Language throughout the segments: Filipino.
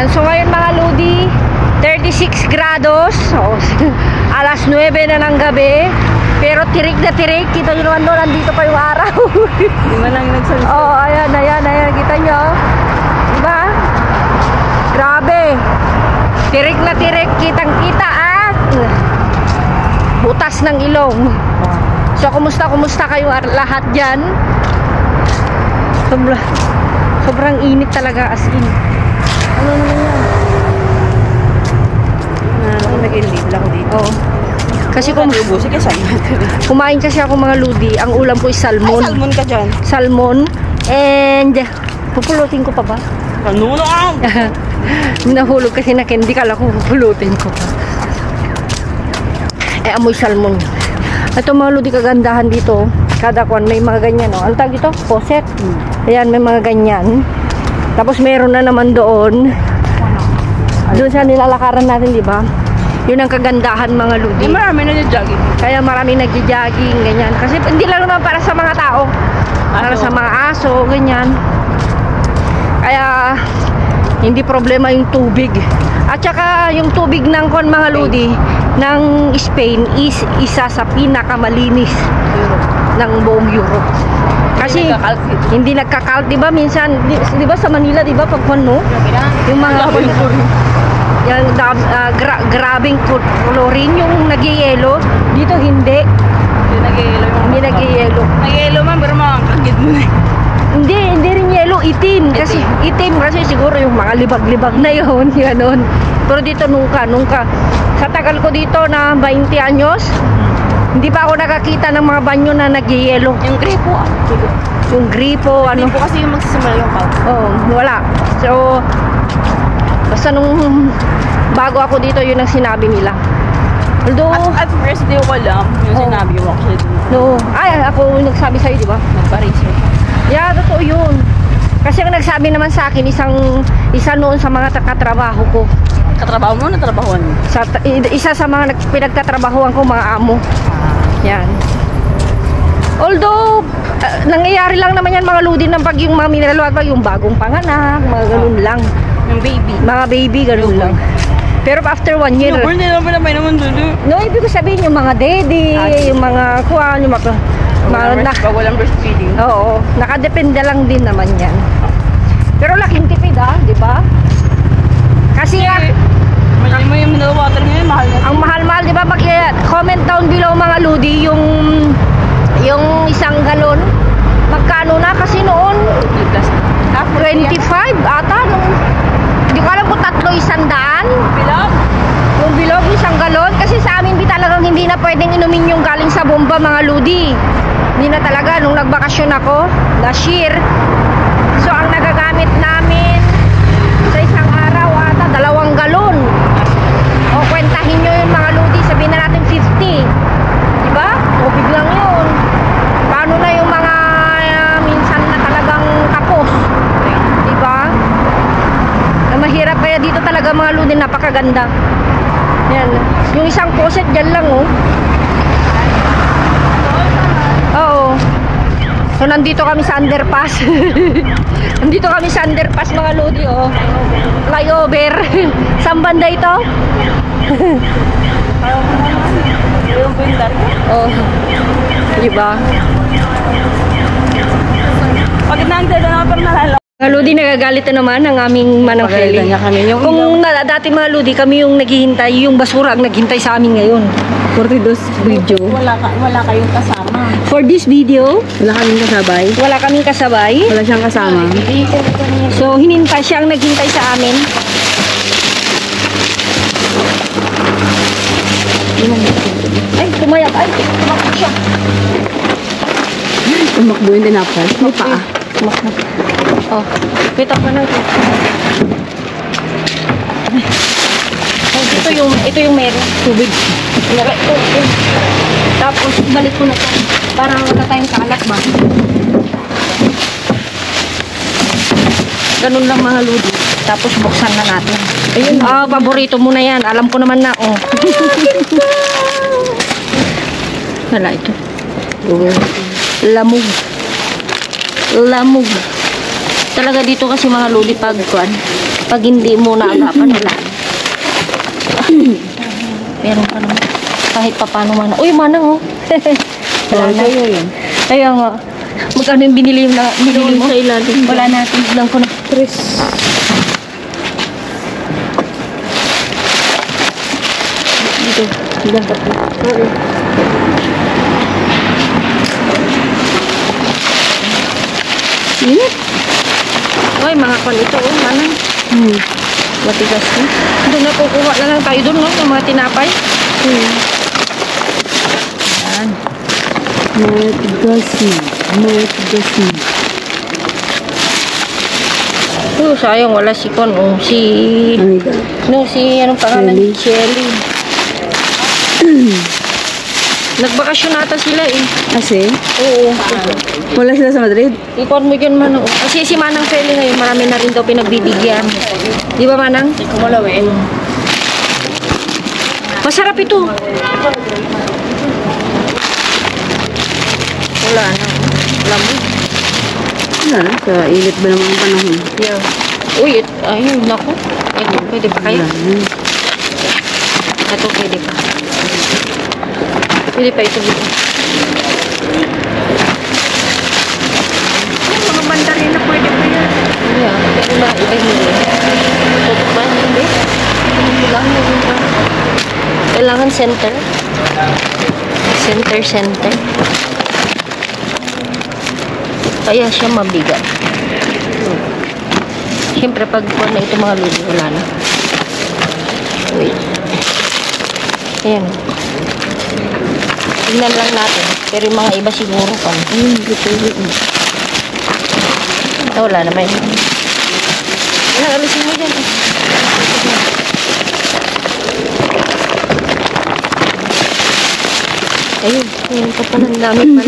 Ayan, so ngayon mga Lodi, 36 grados. So, alas 9 na ng gabi. Pero tirik na tirik. Kita nyo naman doon, nandito pa yung araw. Di man lang yung nagsunod. Oo, ayan. Kita nyo. Diba? Grabe. Tirik na tirik. Kitang-kita at butas ng ilong. So, kumusta kayo lahat dyan? Sobrang init talaga, as in. Ano naman yan? Nag-inlib lang dito. Oo. Kasi kumain kasi ako mga Lodi. Ang ulam ko is salmon. Ay, salmon ka dyan. Salmon. And pupulutin ko pa ba? Ano lang? Nahulog kasi na candy. Kala ko pupulutin ko pa. Amoy salmon. Ito mga Lodi, kagandahan dito. Kada kwan may mga ganyan. No? Ang tawag dito? Poset. Ayan, may mga ganyan. Tapos meron na naman doon. Doon sa nilalakaran natin, di ba? Yun ang kagandahan mga Lodi. Marami nag-jogging. Kaya marami nag-jogging, ganyan. Kasi hindi lang naman para sa mga tao. Para sa mga aso, ganyan. Kaya hindi problema yung tubig. At saka yung tubig ng mga Lodi ng Spain is isa sa pinakamalinis ng buong Europe. Kasi hindi nagkakalt, di ba? Minsan, di ba sa Manila, di ba pag ano? Yung mga yung grabing chlorine yung nag-yelo. Dito hindi. Hindi nag-yelo. Nag-yelo man, pero makakagid mo na. Hindi rin yelo, itim. Kasi siguro yung mga libag-libag na yun. Ganon. Pero dito nungka. Sa tagal ko dito na 20 anyos, hindi pa ako nakakita ng mga banyo na nag-yelo. Yung gripo Yung gripo, ano. Gripo kasi yung magsisimula yung pag. Oo, wala. So, basta nung bago ako dito, yun ang sinabi nila. Although, at first day ko lang yung sinabi yung actually. No. Ay, ako yung nagsabi sa'yo, di ba? Nagpa-research. Yeah, totoo yun. Kasi ang nagsabi naman sa akin, isa noon sa mga katrabaho ko. Katrabaho mo na trabahoan mo? Isa sa mga pinagtatrabahoan ko, mga amo. Yan. Although, nangyayari lang naman yan mga Lodi ng pag yung mga minalo at pag yung bagong panganak, mga ganun lang. Yung baby. Mga baby, ganun lang. Pero after 1 year... Yung hindi naman naman naman doon. No, ibig ko sabihin yung mga daddy, yung mga kuwan, yung mga... walang breastfeeding. Oo, nakadepende lang din naman yan. Pero laking tipid di ba? Kasi nga... Yung mineral water ngayon, mahal na. Ang mahal-mahal, di ba? Comment down below mga Lodi, yung isang galon. Magkano na? Kasi noon, 25 ata. Hindi ko alam kung 300. Bilog? Yung bilog, isang galon. Kasi sa amin talagang hindi na pwedeng inumin yung galing sa bomba mga Lodi. Hindi na talaga. Nung nagbakasyon ako, last year. So, ang nagagamit namin sa isang araw ata, 2 galon. O, kwentahin nyo yun mga Lodi. Sabihin na natin 50. Diba? Tubig lang yun. Paano na yung mga minsan na talagang tapos? Diba? Na mahirap kaya dito talaga mga Lodi, napakaganda. Yan. Yung isang poset dyan lang Oo. So nandito kami sa underpass. Nandito kami sa underpass mga Lodi flyover. Saan banda ito? Yung pintar ko? Diba? Pag nagdala na parang nalala. Mga Lodi, nagagalit na naman ang aming Manang Feli. Kung dati mga Lodi, kami yung naghihintay, yung basura ang naghihintay sa amin ngayon. For this video. Wala kayong kasama. For this video, Wala kaming kasabay. wala kaming kasabay. Wala siyang kasama. So, hinintay siya ang naghintay sa amin. Ay, tumayak. Ay, tumakbo siya. Tumakbo yung tinapal. May paa. Tumakbo. Kita pa na. Ito yung meron. Tubig. Tapos, balik ko na ito. Parang wala tayong kalat ba? Ganun lang mga Lodi. Tapos, buksan na natin. Ayun. Paborito mo na yan. Alam ko naman na, Wala ito. Lamog. Lamog. Talaga dito kasi mga Lodi pagkuan. Pag hindi mo naagapan, wala. Meron pa naman. Kahit pa paano man. Uy, manang oh. Wala na. Kaya nga. Magkano yung binili mo? Sa ilalim. Wala natin. Bilang ko na. Tres. Dito. Bilang ko. Init. Uy, mga kon ito. Oh, manang. Matigas na. Doon na kukuha na lang tayo doon, no? Yung mga tinapay. Yan. Matigasin. Oh, sayang wala si Kon. Oh, si... Amida. No, si anong pangalan? Shelly. Nagbakasyon nata sila eh. Kasi, Oo. wala sila sa Madrid. Ikon mo dyan, Manang. Kasi si Manang Shelly ngayon, marami na rin daw pinagbibigyan. Di ba, Manang? Kumalawin. Masarap ito. Wala na. Lamig. Wala na, sa init ba naman ang panahon? Yeah. Uy, ayun, naku. Pwede pa kaya? Wala na. Ito, pwede pa. Pwede pa ito dito. Yung mga mandarin na pwede pa yan. Yeah, pero na iba hindi. Ito ba? Hindi. Hindi lang. Kailangan center. Center. Kaya siya mabigat. Siyempre, pag na ito mga ludi, wala na. Wait. Ayan. Tingnan lang natin. Pero yung mga iba siguro pa. Wala naman. Alisin mo dyan. Ayun. Ayun pa pala. Ang dami pa.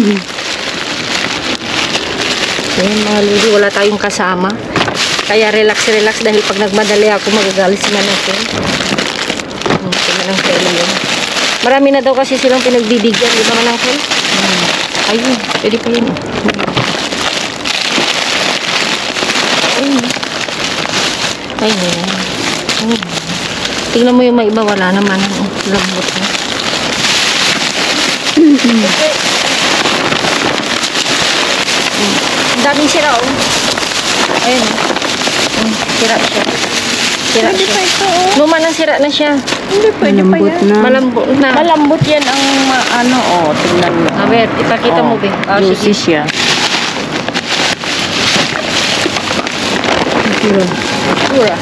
Ayun mga ludi. Wala tayong kasama. Kaya relax dahil pag nagmadali ako magagalis na natin. Manang Shelly yun. Marami na daw kasi silang pinagbibigyan. Di ba, Manang Shelly? Ayun. Pwede pa yun. Ayun. Ayun. Tingnan mo yung may iba. Wala naman. Lambot na. Daming sira, oh. Ayun. Sira siya. Pwede pa ito, oh. Luma na, sira na siya. Hindi, pwede pa yan. Malambot na. Malambot yan ang ano, oh, tingnan mo. A ver, ipakita mo, be. Juicy siya. Basura.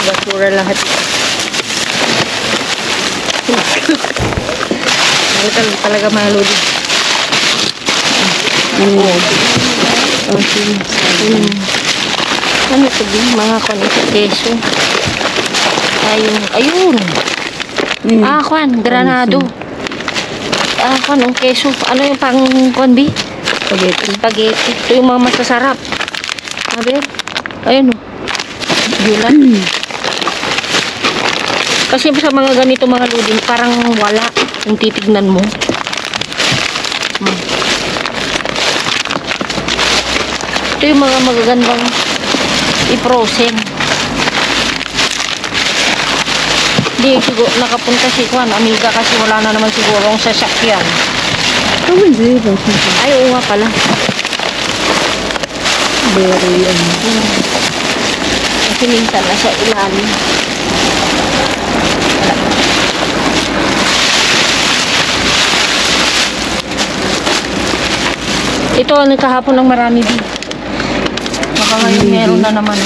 Basura lahat. Talaga maludi. Ano ito din? Mga kanito keso. Ayun. Kwan, granado. Kwan, ang keso. Ano yung pang kwan, bi? Spaghetti. Ito yung mga masasarap. Sabi, ayun o. Gulat. Kasi sa mga ganito mga luding, parang wala yung titignan mo. Ito yung mga magagandang i-frozen. Hindi siguro nakapunta si Juan, amiga, kasi wala na naman siguro ang sasakyan. Ay, oo nga pala. Kasi minsan nasa ilalim. Ito, kahapon ng marami din. Baka ngayon meron na naman.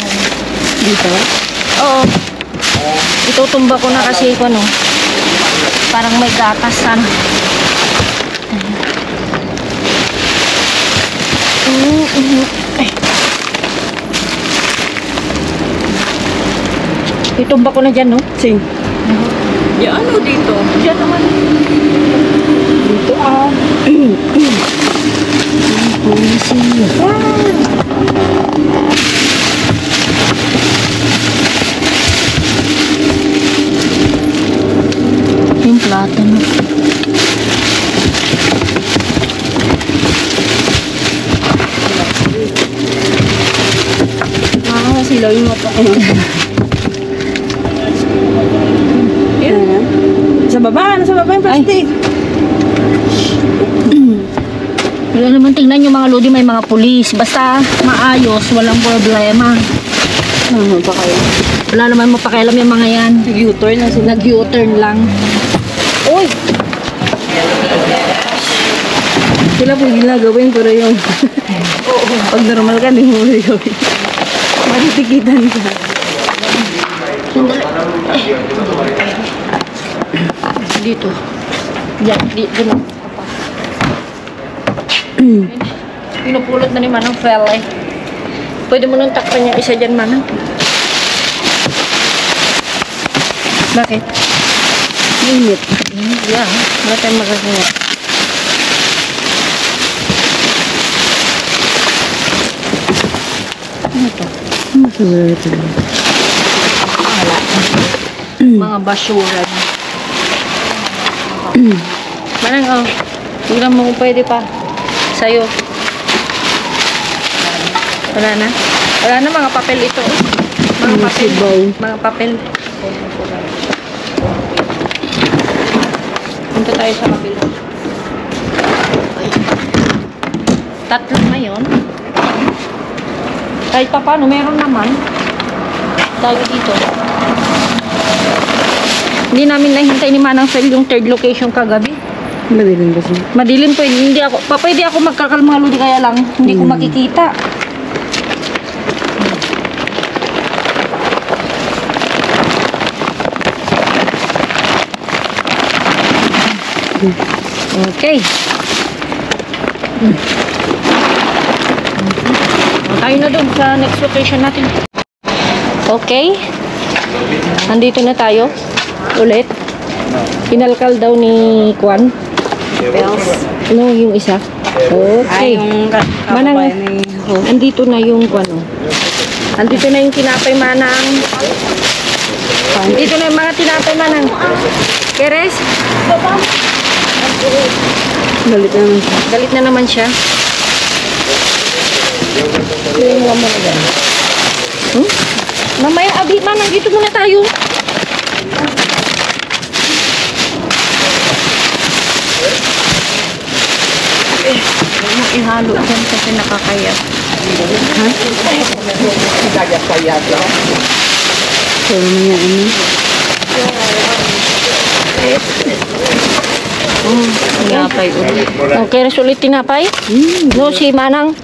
Dito? Oo. Itutumba ko na kasi ano, parang may gatas sana. Itumba ko na dyan, no? Sing. Yan, ano dito? Dyan naman. Dito, Yung plátano. Kasi ilaw yung mata. Ayan. Sa baba yung plastic. Wala naman, tingnan yung mga lodi, may mga pulis. Basta maayos, walang problema. Ano pa kayo? Wala naman mapakialam yung mga yan. Nag-U-turn na sila. Nag-U-turn lang. Uy! Sila po ginagawin pero yung pag normal ka, hindi mo gawin. Matitikitan ka. Dito. Yan, dito na. Pinupulot na ni Manang fell eh. Pwede mo nang takpan yung isa dyan, Manang. Bakit? Init. Yeah, wala tayong magagawa. Ano to? Masura ito. Wala. Mga basura. Manang, oh. Tignan mo kung pwede pa. Sa'yo. Wala na? Wala na, mga papel ito. Mga papel. Mga papel. Punta tayo sa kabila. Tatlo na yun. Kahit pa paano, meron naman. Tayo dito. Hindi namin nahintay ni Manang Fel yung third location kagabi. Madilim kasi. Madilim po, hindi ako, pwede ako magkakalma lodi kaya lang, hindi ko makikita. Okay. Tayo na dun sa next location natin. Okay. Nandito na tayo. Ulit. Pinalkal daw ni Kwan. No, yung isa. Okay. Manang, andito na yung Kwan. Andito na yung tinapay, Manang. Andito na yung mga tinapay, Manang. Keres? Galit na naman siya. Galit na naman siya. Yung mo na yan. Mamaya, abi, Manang, dito muna tayo. Huwag mo ihalo dyan kasi nakakaya. Ha? So, naman yan, ano? Tinapay ulit. Okay, ulit tinapay? No, si Manang.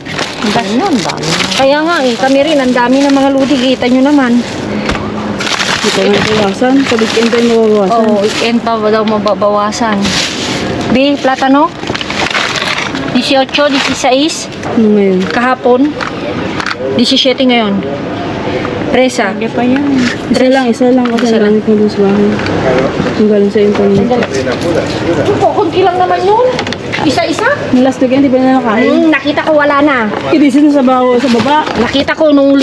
Kaya nga eh, kami rin, ang dami ng mga ludi. Kita nyo naman. Ito na bawasan. Sa weekend tayo mabawasan. Oo, weekend pa daw mababawasan. B, platano? 18, 16. Ano ngayon? Kahapon. 17 ngayon. Presa. Hindi pa yan. Isa lang. Kasi nalamit mo dun sa bahay. Yung galing sa internet. Kunti lang naman yun. Isa-isa. Yung last weekend, di ba na nakain? Nakita ko wala na. Kinisin sa baba. Nakita ko nung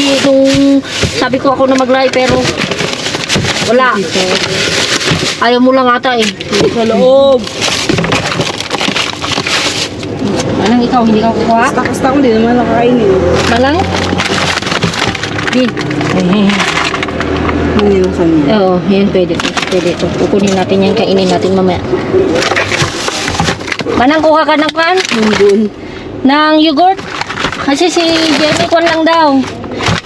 sabi ko ako na mag-live pero wala. Ayaw mo lang ata eh. Sa loob. Manang, ikaw hindi ka kukuha? Basta ko, hindi naman nakakainin. Manang? Bin. Hindi lang sa niya. Oo, yan pwede. Pwede ito. Kukunin natin yan, kainin natin mamaya. Manang, kuha ka ng pan? Doon. Ng yogurt? Kasi si Jenny kwan lang daw.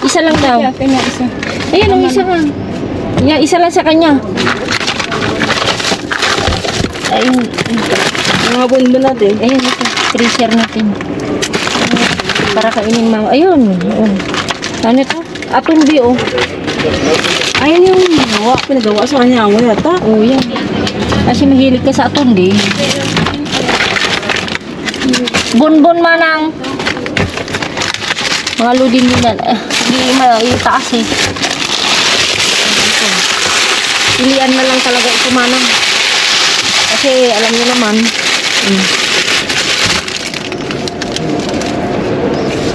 Isa lang daw. Kaya isa. Ayan, ang isa nga. Yeah, isa lang sa kanya. Ayun. Mga bonbon natin. Ayun, ito. Freezer natin. Para kainin mama. Ayun. Oh. Ano ito? Atumbi, oh. Ayun yung pinagawa sa kanya. Ang yata. Oh, yan. Kasi mahilig ka sa atundi. Bonbon, Manang. Mga ludin nila. Hindi itaas eh. Pilian na lang talaga ito, Manang. Kasi alam niyo naman.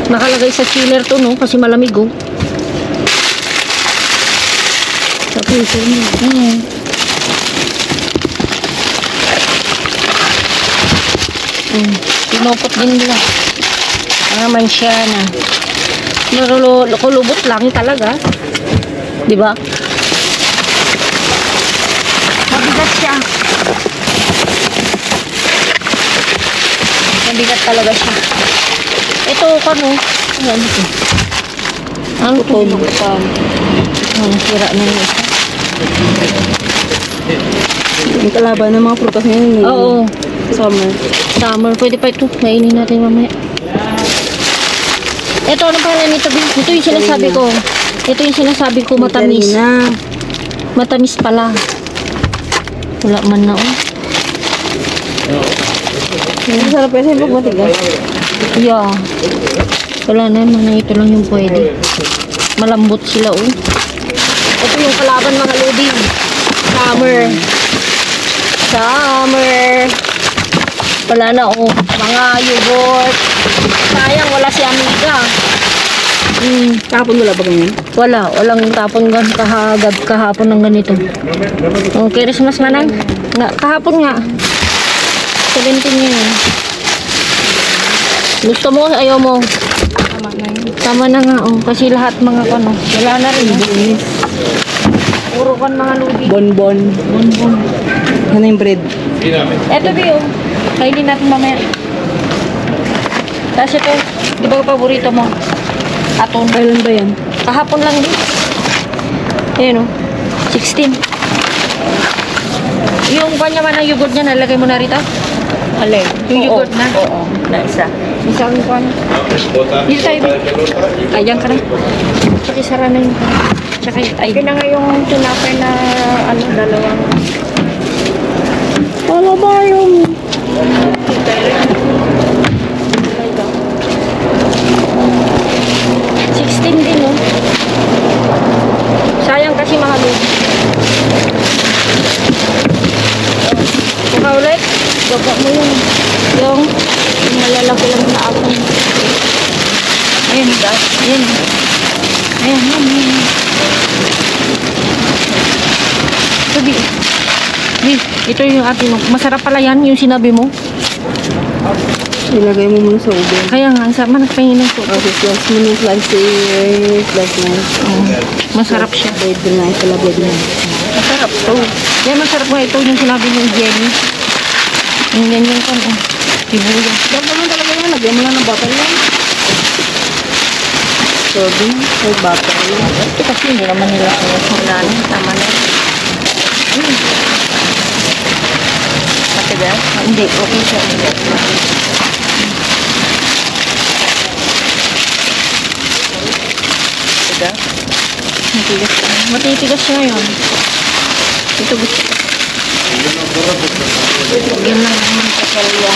Nakalagay sa chiller to, no? Kasi malamig, oh. Sa puso niya. Pinupot din nila. Naman siya na. kulubot lang talaga. Di ba? Mabigat siya. Mabigat talaga siya. Ito, ano? Ayan ito. Ang tulog pa. Ang sira na yung isa. Yung kalaban ng mga prutas ngayon. Oo. Summer. Summer. Pwede pa ito. Mainin natin mamaya. Ito, ano pangalan nito? Ito yung sinasabi ko. Ito yung sinasabi ko, matamis. Na. Matamis pala. Wala man na, oh. Ang sarap kasi pag matigas. Yeah. Wala naman na ito lang yung pwede. Malambot sila, oh. Ito yung kalaban, mga lodi. Summer. Summer. Wala na, oh. Mga yogurt. Sayang, wala si Amiga. Kahapon wala ba ganyan? Wala. Walang tapon kahapon ng ganito. Oh, Christmas manang. Kahapon nga. 17 yun. Gusto mo? Ayaw mo? Tama na yun. Tama na nga, oh. Kasi lahat mga kano. Wala na rin, oh. Puro kan mga ludi. Bonbon. Bonbon. Ano yung bread? Eto, Bio. Kainin natin mamaya. Tapos ito, di ba paborito mo? Aton. Kailan ba yan? Kahapon lang din. Ayan, oh. 16. Yung kanya man ang yogurt niya, nalagay mo na rito? Alin? Yung yogurt na? Oo. Na isa. Isang kwan. Dito tayo. Ayan ka na. Tsaka isara na yung tsaka ay. Kaya nga yung tinapay na ano, dalawang. Wala ba yung 16 din, oh. Sayang kasi mga lodi. Saka ulit, baba mo yung malalaki lang na ako. Ayan, guys. Ayan. Ayan, ayan, ayan. Sabi, ito yung atin mo. Masarap pala yan, yung sinabi mo. Ilagay mo muna sa ube. Kaya nga, ang sarap. Managpahingin ng suko. Okay, plus mo yung slices. Slice na. Masarap siya. Bread na. Pala bread na. Masarap to. Yan, masarap nga ito yung sinabi ni Jenny. Yung ganyan ko. Sibuyas. Dapat naman talaga yan. Lagyan mo lang ng butter lang. Sorbing. Or butter. Ito kasi hindi naman nila wala na. Tama na. Matigas? Hindi. Okay siya. Tigas. Matigas. Matitigas siya ngayon. Ito gusto ko. Yan lang naman sa kalya.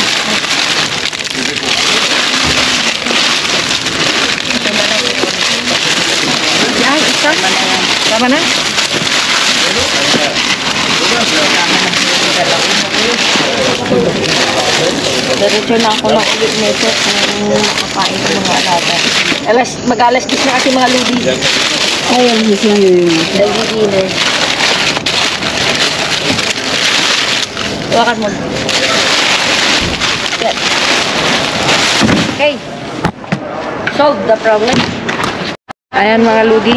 Yan, isa. Tama na? Diretso na ako lang ulit nito kung makakain ko mga alaga. Mag-alas 10 na kasi mga ludi. Ayun, yes lang yun. Lagi dinner. Iwakan mo. Yan. Okay. Solve the problem. Ayan mga ludi.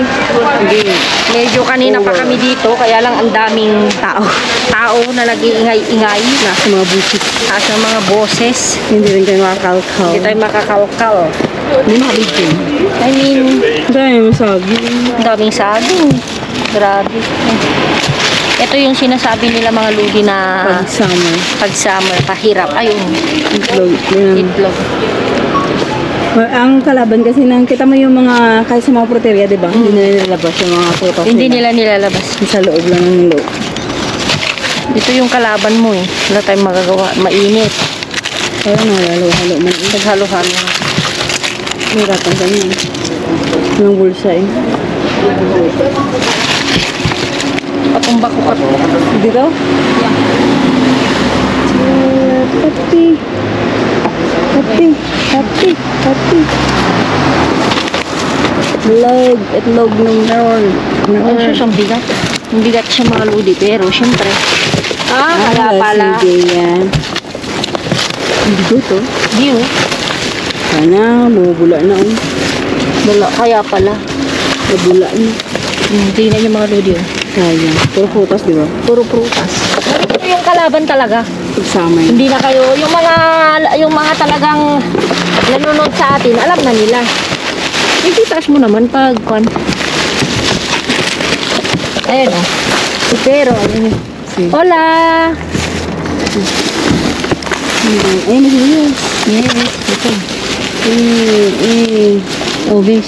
Medyo kanina pa kami dito, kaya lang ang daming tao. Tao na nag-iingay-ingay. Nasa mga busis. Nasa mga boses. Hindi rin kayo makakalkal. Hindi tayo makakalkal. Hindi makabigyan. I mean, Dahil yung saging. ang daming saging. Grabe. Ito yung sinasabi nila mga ludi na Pag summer. pag summer, kahirap. Ayun, Itlog. Yan. itlog. Ang kalaban kasi nang kita mo yung mga kahit sa mga proteria, di ba? Hindi nila nilalabas yung mga prutas. Hindi nila nilalabas. Sa loob lang ng loob. Ito yung kalaban mo eh. Wala tayong magagawa. Mainit. Kaya nalalo-halo man. Naghalo-halo. Mahirapan kami. Walang bulsa eh. Patumba ko ka. Dito? Yeah. Happy. Happy. Happy. Happy. Itlog ng meron. Ano siya siyang bigat? Ang bigat siya mga ludi. Pero syempre. Wala pala. Sige yan. Hindi to. Di oh. Sana, bumubula na oh. Bula, kaya pala. Nabula na. Tingnan yung mga lodi. Oh. Sayang. Puro prutas, di ba? Puro prutas. Ito yung kalaban talaga. Pagsama yun. Hindi na kayo, yung mga talagang nanonood sa atin, alam na nila. Ikitaas mo naman pag, ayun o. Pero, ayun yun. Hola! Ay, masaya. Yes, ito. Oh, guys.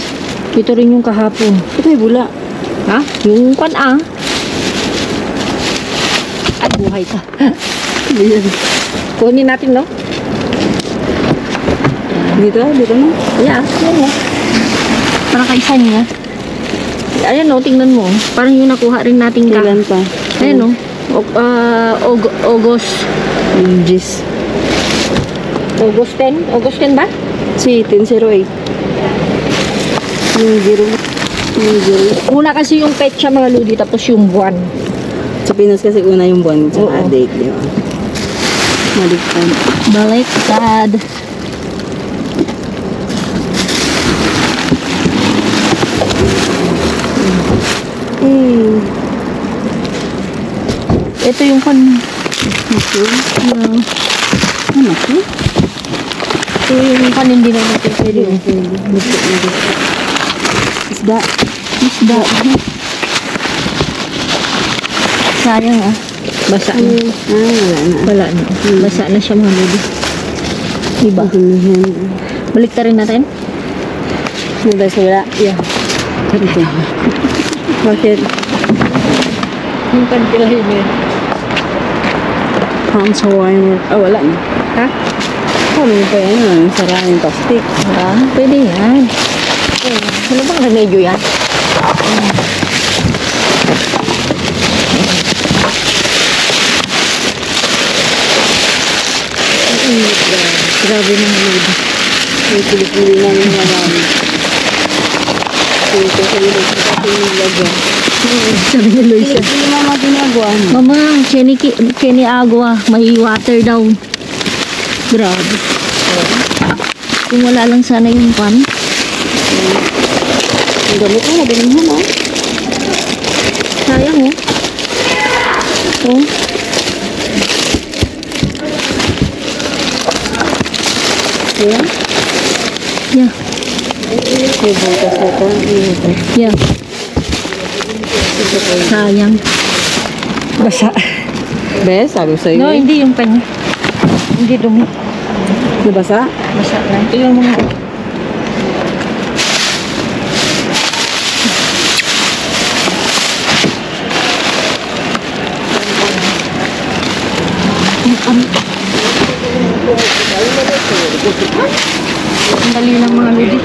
Ito rin yung kahapon. Ito may bula. Ha? Yung Ay, buhay ka. Kunin natin, no? Dito na? Yeah, yan mo. Para kaisa niya. Ayan o, tingnan mo. Parang yung nakuha rin natin Kailan pa? Ayan o. August. Gis. August 10? August 10 ba? Si 1008. Yung 0. Una kasi yung petsa mga ludi, tapos yung buwan. Sa Pinas kasi una yung buwan sa Oo. date, di ba? Baliktad. Baliktad. Ito yung Ano ko? ito yung hindi na natin pwede. Isda. Sayang ah. Basa na. Wala na. Wala na. Basa na siya mga lodi. Diba? Balik rin natin? Nandun sa wala? Yeah. Bakit? Yung kantilahin eh. Hands Hawaiian. Wala na. Ha? Ano pa yan? Saraan yung plastic. Pwede yan. Ano bang remedyo yan? Grabe na halod. Yung pilikili namin na namin. Ito sa ilog. Ito yung lagyan. Sabi ni Luisa. Pilikili mama ginagawa mo. Mama, Kenny Agua, may water daw. Grabe. Kung wala lang sana yung pan. Ang gamit mo, mabiling mo na. Sayang oh. Oh. Ayan. Yeah. May butas ito. Yeah. Sayang. Basa. Bes, sabi ko sa'yo. No, hindi yung pan. Hindi dumi. Nabasa? Basa na. Ito yung mga... Ang dali lang mga lodi.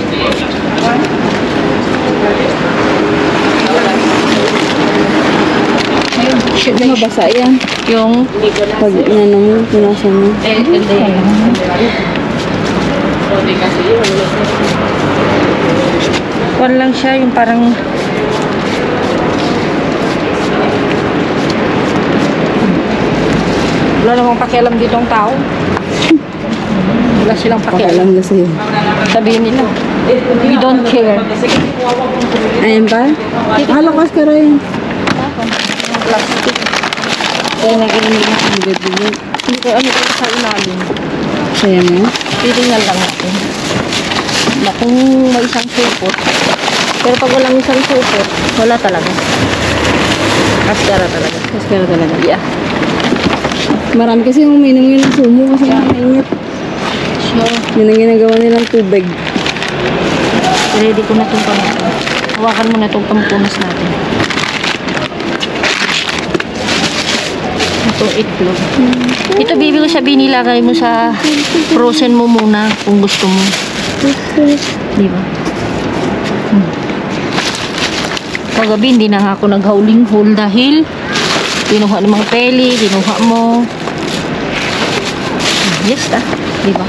Ayun, shit guys. Mabasa yan. Yung... Pag inano mo, punasan mo. Kuwan lang siya, yung parang... Wala namang pakialam dito ang tao. Wala silang pakialam. Pakalam na sa'yo. Sabihin nila, we don't care. Ayan ba? Halakas ka rin. Plastic. Kaya nag-inig na ang bibili. Hindi ko ano sa ilalim. Saya mo? Titingnan lang natin. Na kung may isang supot. Pero pag walang isang supot, wala talaga. Kaskara talaga. Kaskara talaga. Yeah. Marami kasi yung uminom yun ng sumo kasi mainit. So, Yun ang ginagawa nilang tubig. ready ko na itong pamunas. Hawakan mo na itong pamunas natin. Itong itlog. Ito, baby ko sabihin nilagay mo sa frozen mo muna kung gusto mo. Diba? Kagabi, hindi na nga ako nag-howling hole dahil kinuha ng mga peli, kinuha mo. Yes, diba?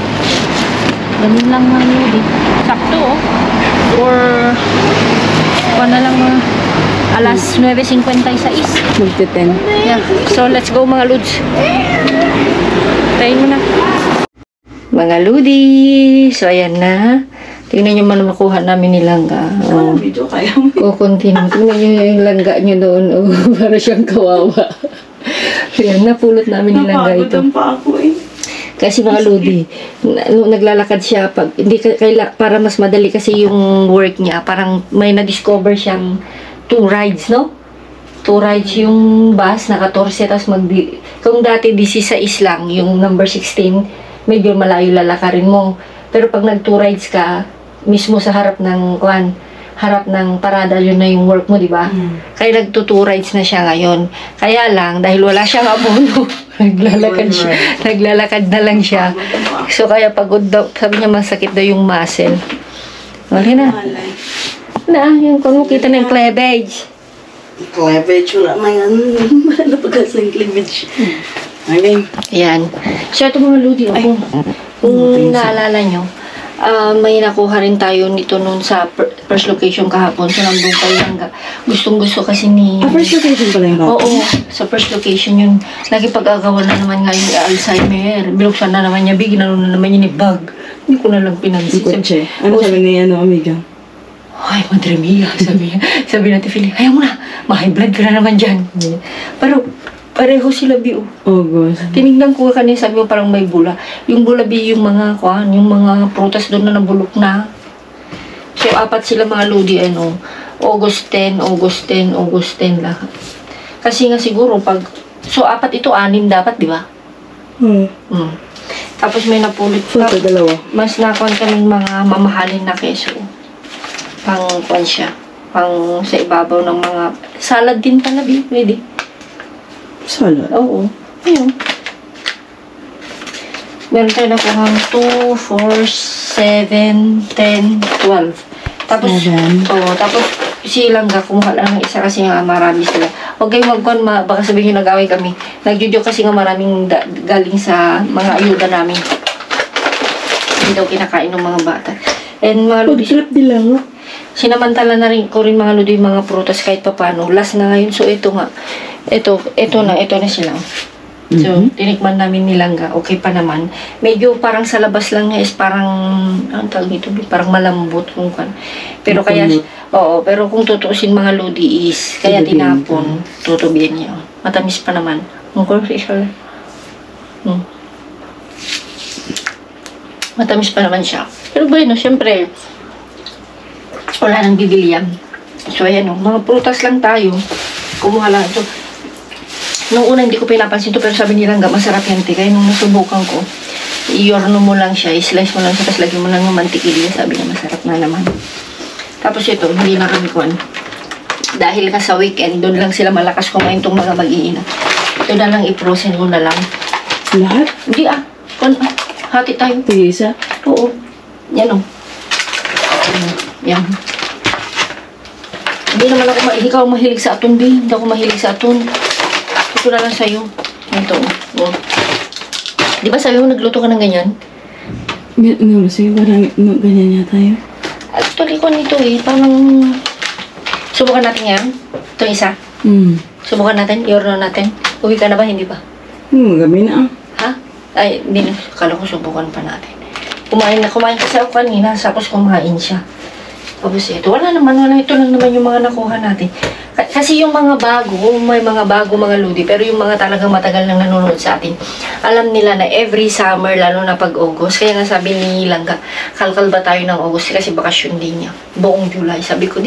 Ganun lang nga yun, eh. Sakto, oh. Or, na lang mga alas 9:56. Magte-10. Yeah. So, let's go mga Lods. Tayin mo na. Mga Ludi. So, ayan na. Tingnan nyo man makuha namin ni Langga. Oh. Video kaya mo. Continue. Tingnan nyo yung langga nyo doon. Oh, para siyang kawawa. Yan, napulot namin ni Langga ito. Napagod pa ako eh. Kasi mga Lodi, naglalakad siya pag hindi para mas madali kasi yung work niya. Parang may na-discover siyang 2 rides, no? 2 rides yung bus na 14 tapos kung dati 16 lang, yung number 16, medyo malayo lalakarin mo. Pero pag nag 2 rides ka, mismo sa harap ng parada, yun na yung work mo, di ba? Kaya nag 2 rides na siya ngayon. Kaya lang, dahil wala siyang abono, naglalakad na lang siya. So, kaya pagod daw, sabi niya masakit daw yung muscle. Wala na. Yung kung kita na yung cleavage. Cleavage, wala may ano. Napagas ng cleavage. Okay. Yan. So, ito mga Ludi, kung naalala nyo, may nakuha rin tayo nito noon sa first location kahapon. So, nandun pa yung gustong-gusto kasi ni... First location pala yung bata? Oo, sa first location yun. Nagipag-agawan na naman nga yung Alzheimer. Binuksan na naman niya, ginano na naman yun ni bag. Hindi ko na lang pinansin. Kotse. Ano sabi ni amiga? Ay, Madre Mia, sabi natin, Philly, ayaw mo na, ma-high blood ka na naman dyan. Pero, pareho sila, Bio. Oh, gosh. Tinignan ko kanina, sabi mo parang may bula. Yung bula, Bio, yung mga prutas doon na nabulok na. So, 4 sila mga Lodi, August 10, August 10, August 10 lahat. Kasi nga siguro, so 4 ito, 6 dapat, di ba? Tapos may napulot pa. Dalawa. Mas nakuha kaming mga mamahalin na keso. Pang siya. Pang sa ibabaw ng mga... Salad din pala, Bio. Pwede. Salad? Oo. Ayun. Meron tayo nakuhang 2, 4, 7, 10, 12. Tapos, tapos si Langga kumuha lang ng isa kasi nga marami sila. Huwag kayong magkuhan, baka sabihin nyo nag-away kami. Nag-jujo kasi nga maraming galing sa mga ayuda namin. Hindi daw kinakain ng mga bata. And mga Lodi, sinamantala na rin ko rin mga Lodi mga prutas kahit papano. Last na ngayon. So, ito nga. Ito na sila. So, tinikman namin ni Langga. Okay pa naman. Medyo parang sa labas lang niya is parang, ang tawag dito, parang malambot kung kan. Pero kaya, pero kung tutuusin mga Lodi is, kaya tinapon, tutubian niya. Matamis pa naman. Matamis pa naman siya. Pero bueno, syempre, wala nang bibili yan. So, ayan mga prutas lang tayo. Kumuha lang ito. Nung una, hindi ko pinapansin to pero sabi ni Langga, masarap yan, te. Kaya nung nasubukan ko, i-orno mo lang siya, i-slice mo lang siya, tapos lagyan mo lang ng mantikilya. Sabi niya, masarap na naman. Tapos ito, hindi na kami kuhan. Dahil ka sa weekend, doon lang sila malakas kumain itong mga mag-iina. Ito na lang, i-frozen ko na lang. Lahat? Hindi hati tayo. Tig-isa? Oo. Yan Yan. Hindi naman ako, ikaw mahilig sa aton, B. Hindi ako mahilig sa aton. Ito na lang sa'yo. Ito. Di ba sabi mo nagluto ka ng ganyan? Sige, parang ganyan yata yun. Actually ko nito parang... Subukan natin yan. Ito isa. Subukan natin. I-order natin. Uwi ka na ba? Hindi ba? Gabi na Ha? Ay, hindi na. Kala ko subukan pa natin. Kumain kasi ako kanina. Tapos kumain siya. Tapos ito. Wala. Ito lang naman yung mga nakuha natin. Kasi yung mga bago, may mga bago mga Lodi, pero yung mga talagang matagal nang nanonood sa atin, alam nila na every summer, lalo na pag August, kaya nga sabi ni Langga, kalkal ba tayo ng August kasi bakasyon din niya. Buong July. Sabi ko,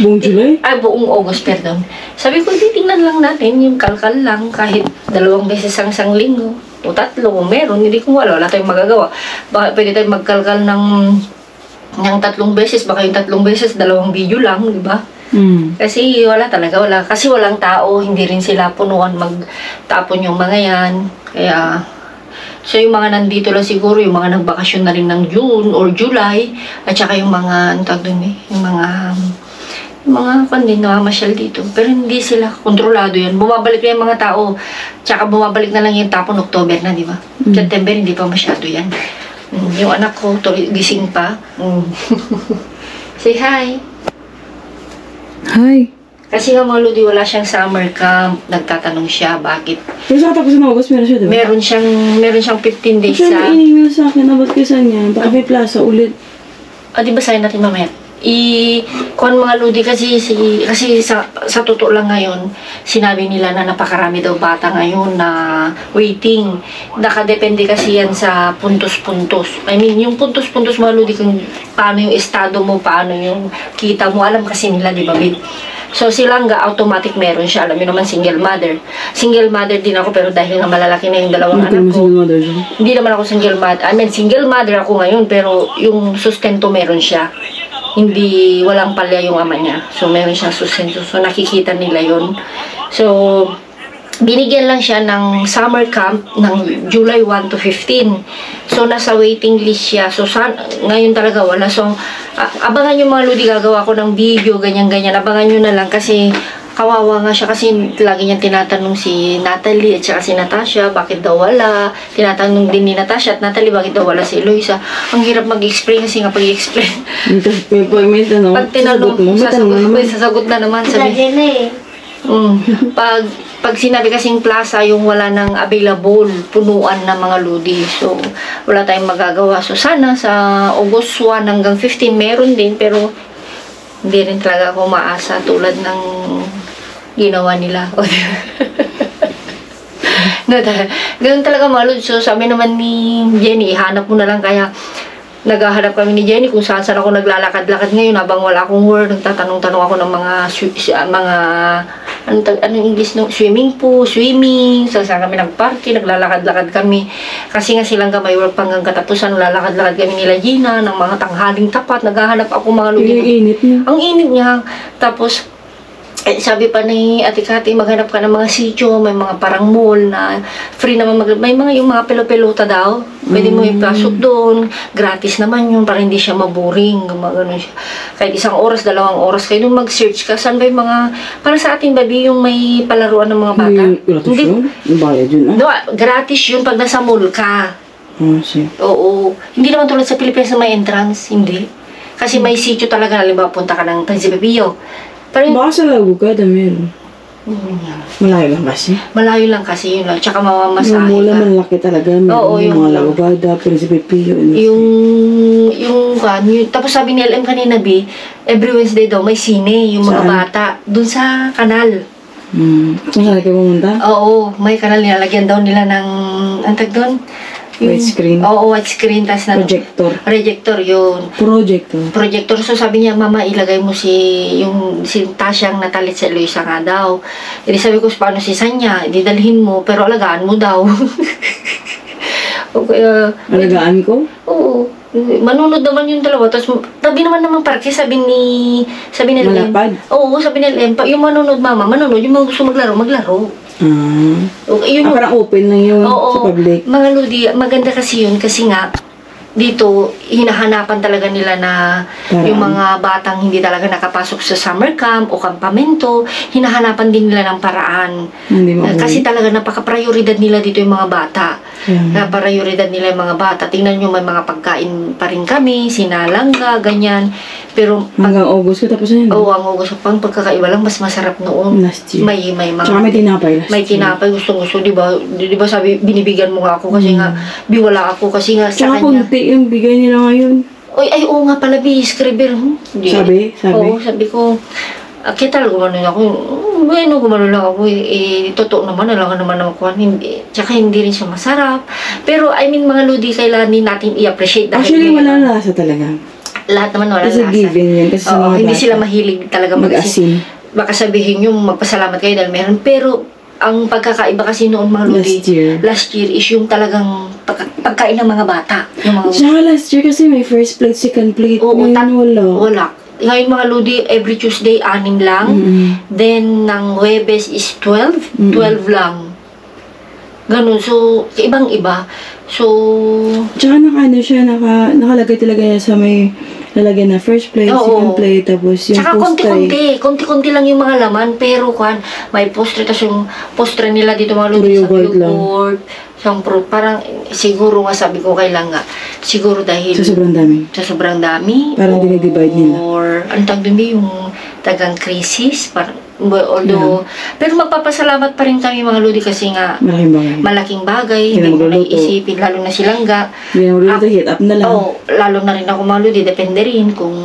Buong July? Buong August, pardon. Sabi ko, tingnan lang natin, yung kalkal lang, kahit 2 beses ang isang linggo, o 3, kung meron, hindi ko wala tayong magagawa. Baka pwede tayong magkalkal ng 3 beses, baka yung 3 beses, 2 video lang, di ba? Kasi wala. Kasi walang tao, hindi rin sila punuan magtapon yung mga yan. Kaya, so yung mga nandito lang siguro, yung mga nagbakasyon na rin ng June or July, at saka yung mga, yung mga kandin na mamasyal dito. Pero hindi sila kontrolado yan. Bumabalik na yung mga tao, tsaka bumabalik na lang yung tapon October na, di ba? September, hindi pa masyado yan. Yung anak ko, gising pa. Say hi! Hi. Kasi nga mga Lodi, wala siyang summer camp. Nagtatanong siya, bakit? Pero sa katapos ng August, meron siya, diba? Meron siyang 15 days Kasi may in-email sa akin, abot ko sa niya, baka may plaza ulit. di ba sa'yo natin mamaya? Kuhan mga ludi kasi sa totoo lang ngayon, sinabi nila na napakarami daw bata ngayon na waiting. Nakadepende kasi yan sa puntos-puntos. I mean, yung puntos-puntos mga ludi, kung paano yung estado mo, paano yung kita mo, alam kasi nila, di ba, babe? So, silangga, automatic meron siya. Alam mo naman, single mother. Single mother din ako, pero dahil nga malalaki na yung dalawang anak ko. Hindi naman ako single mother. I mean, single mother ako ngayon, pero yung sustento meron siya. Hindi, walang palya yung ama niya. So, meron siyang sustento. So, nakikita nila yun. So, binigyan lang siya ng summer camp ng July 1 to 15. So, nasa waiting list siya. So, ngayon talaga wala. So, abangan yung mga ludi, gagawa ko ng video, ganyan-ganyan. Abangan nyo na lang kasi kawawa nga siya kasi lagi niyang tinatanong si Natalie at saka si Natasha, bakit daw wala? Tinatanong din ni Natasha at Natalie, bakit daw wala si Eloisa? Ang hirap mag-explain kasi nga pag-explain. Pag tinanong, sasagot na naman. Sabi na eh. Pag sinabi kasing plaza, yung wala nang available, punuan ng mga ludi. So, wala tayong magagawa. So, sana sa August 1 hanggang 15 meron din, pero hindi rin talaga ako maasa tulad ng ginawa nila. Ganun talaga mga ludi. So, sabi naman ni Jenny, ihanap mo na lang, kaya naghahanap kami ni Jenny kung saan ako naglalakad-lakad ngayon habang wala akong work. Nagtatanong-tanong ako ng mga anong English no? Swimming pool, swimming. So, saan kami nagparty, naglalakad-lakad kami. Kasi nga silang may work panggang katapusan, lalakad-lakad kami nila Gina ng mga tanghaling tapat. Naghahanap ako mga ludi. Ang init niya. Ang init niya. Tapos, sabi pa ni Ate Kati, maghanap ka ng mga sitio, may mga parang mall na free naman, may mga yung mga pelota daw. Pwede mo ipasok doon, gratis naman yun, para hindi siya maboring, gano'n siya. Kahit 1 oras, 2 oras, kayo nung mag-search ka, saan ba yung mga, para sa ating baby, yung may palaruan ng mga bata. Gratis yun? Yung bayad yun, No, gratis yun pag nasa mall ka. Sige. Oo. Hindi naman tulad sa Pilipinas na may entrance, hindi. Kasi may sitio talaga, halimbawa punta ka ng Prinsipe Pio. Baka sa Lagugada meron. Malayo lang kasi. Malayo lang kasi yun lang. Tsaka mamamasahe ka. Yung mula malaki talaga. Oo, yung mga Lagugada, Prinsipe Pio. Tapos sabi ni LM kanina, B, every Wednesday daw may sine, yung mga bata. Dun sa kanal. Saan kayo pumunta? Oo, may kanal, nilalagyan daw nila ng, antag doon? White screen? Oo, white screen. Tas projector? Projector yun. Projector. So sabi niya, Mama, ilagay mo si Tasyang natalit sa Eloisa nga daw. Hindi sabi ko, paano si Sanya? Didalhin mo, pero alagaan mo daw. Okay, alagaan ko? Oo. Manunod naman yung dalawa. Tapos, tabi naman parke, sabi ni LM. Malapad? Oo, sabi ni LM. Yung manunod, Mama, manunod. Yung mga gusto maglaro. Okay, yun parang open lang yun sa public. Mga ludi, maganda kasi yun kasi nga dito, hinahanapan talaga nila na yung mga batang hindi talaga nakapasok sa summer camp o kampamento, hinahanapan din nila ng paraan. Kasi talaga napaka-prioridad nila dito yung mga bata. Prioridad nila yung mga bata. Tingnan nyo, may mga pagkain pa rin kami, sinalangga, ganyan. Pero hanggang August ko tapos na yun? Oo, ang August. Pang pagkakaiba lang, mas masarap noon. Last year. May mga... Tsaka may tinapay last year. May tinapay, gusto-gusto, di ba? Di ba sabi, binibigyan mo nga ako kasi nga, biwala ako kasi nga sa kanya. Tsaka kunti yung bigay nila ngayon. Oo nga pala, Scriber. Sabi? Oo, sabi ko, kita lang gumano ako. Bueno, gumano lang ako. Totoo naman, alam naman naman hindi. Tsaka hindi rin siya masarap. Pero, I mean, mga ludi, kailangan natin i-appreciate. Actually, wala lasa talaga. Lahat naman wala lasa. Kasi given yun. Kasi sa mga hindi sila mahilig talaga mag-asin. Baka sabihin yung magpasalamat kayo dahil meron. Pero, ang pagkakaiba kasi noon mga ludi, last year is yung talagang pagkain ng mga bata. Tsaka last year kasi may first plate, second plate. Ngayon wala. Ngayon mga ludi, every Tuesday, 6 lang. Then, ng Huwebes is 12. 12 lang. Ganun. So, ibang-iba. So, tsaka nakalagay talaga niya sa may lalagyan na first plate, second plate, tapos yung tsaka postre. konti-konti lang yung mga laman, pero may postre, tapos yung postre nila dito mga ludi sa yogurt, parang siguro nga sabi ko kailangan siguro dahil sa sobrang dami parang dinidivide nila or ang tawag doon yung tagang crisis, parang Although, pero magpapasalamat pa rin kami mga Lodi kasi nga Malaking bagay. malaking bagay, Hindi hindi na mo magluluto. naisipin, lalo na silangga. Hindi na magluluto, heat up na lang. Lalo na rin ako mga Lodi, depende rin kung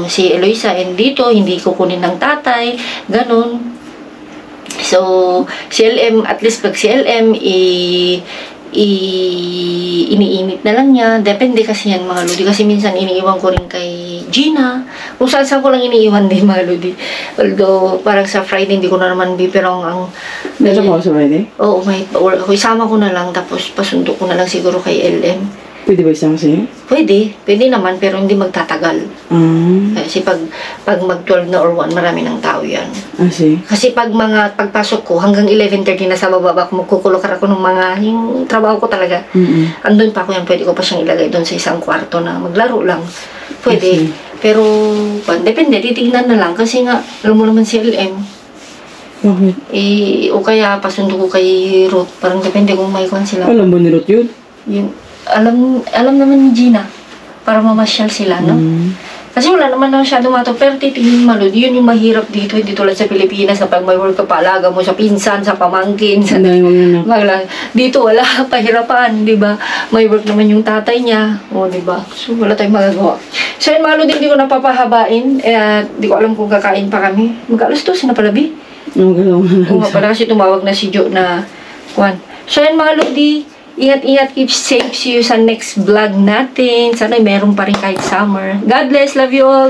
si Eloisa and dito, hindi kukunin ng tatay, ganun. So, si LM, at least pag si LM, iniinit na lang niya. Depende kasi yan mga Lodi. Kasi minsan iniiwan ko rin kay Gina. Kung saan ko lang iniiwan din mga Lodi. Although, parang sa Friday, hindi ko na naman bipirong ang... Meron mo ako sa Friday? Oo, isama ko na lang. Tapos, pasundo ko na lang siguro kay LM. Pwede ba isang sa'yo? Pwede naman, pero hindi magtatagal. Kasi pag mag-12 na or 1, marami ng tao yan. Sige. Kasi pagpasok ko, hanggang 11:30 na sa baba, magkukulokar ako ng yung trabaho ko talaga. Andun pa ako yan, pwede ko pa siyang ilagay doon sa isang kwarto na maglaro lang. Pwede. Pero, depende, titignan na lang. Kasi nga, alam mo naman si LM. Bakit? O kaya, pasundo ko kay Ruth. Parang depende kung may kwan sila. Alam ba ni Ruth yun? Yun. Alam naman ni Gina. Para mamasyal sila, no? Kasi wala naman na masyado mato. Pero titingin malod, yun yung mahirap dito. Hindi tulad sa Pilipinas na pag may work ka paalaga mo sa pinsan, sa pamangkin, sa... Dito wala, pahirapan, di ba? May work naman yung tatay niya. O, di ba? So, wala tayong magagawa. So, yun, malod, hindi ko napapahabain. Di ko alam kung kakain pa kami. Mag-alas 12 na pala, Bi. Oo nga pala kasi tumawag na si Jo na... Kwan. So, yun, mga Lodi, ingat-ingat, keep safe. See you sa next vlog natin. Sana meron pa rin kahit summer. God bless. Love you all.